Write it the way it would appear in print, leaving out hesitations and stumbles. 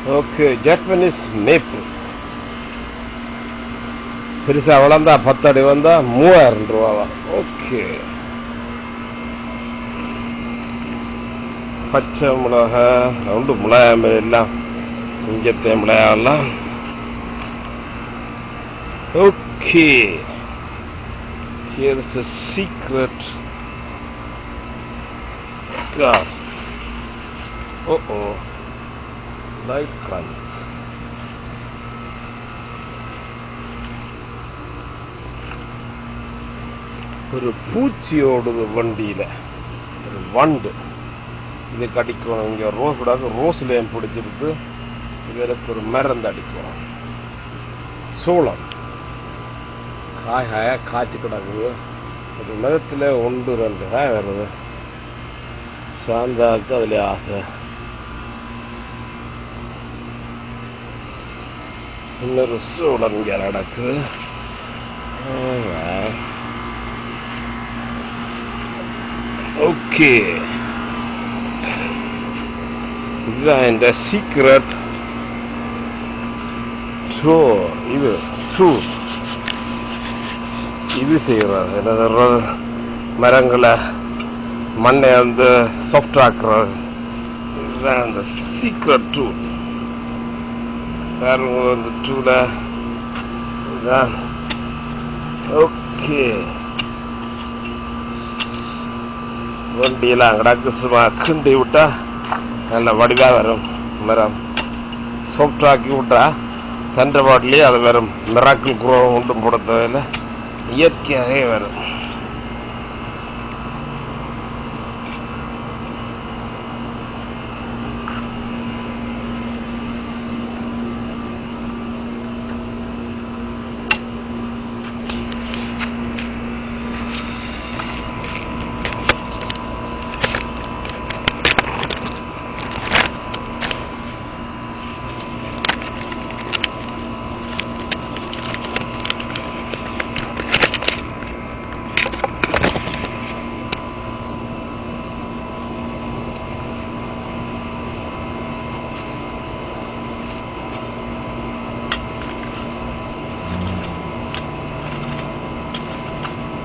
Okay, Japanese map பெருசா வளர்ந்தா 10 அடி வந்தா 3000 ரூபாவா. ஓகே, பச்சை மிளகா உண்டு, மிளகா எல்லாம் இங்கத்தே மிளகாலாம். Okay, here is a secret car. Oh, light crunch. ஒரு பூச்சியோடுது வண்டியில், ஒரு வண்டு இது கடிக்கணும். இங்கே ரோஸ் கூடாது, ரோஸ்லேயும் பிடிச்சிருக்கு. இதற்கு ஒரு மருந்து அடிக்கணும். சோளம் காயாக காய்ச்சி கிடக்குது. ஒரு மரத்தில் 1-2 காய் வருது. சாந்தாக்கு அதில் ஆசை. இன்னொரு சோளம் இங்கே நடக்குது. ஓகே, இதுதான் இந்த சீக்ரெட் இது ட்ரூத். இது செய்கிறது என்னது, மரங்களை மண்ணை வந்து சாஃப்ட் ஆக்குறது. இதுதான் இந்த சீக்ரெட் ட்ரூத். வேறு இந்த ட்ரூல இதுதான். ஓகே, வண்டியெல்லாம் கிடக்கு. சும்மா கிண்டி விட்டா நல்ல வடிவாக வரும். மரம் சாஃப்டாக்கி விட்டா தண்டை பாட்டிலே அது வரும். மிராக்கிள் குரோ ஒன்றும் போட தேவையில்லை, இயற்கையாகவே வரும்.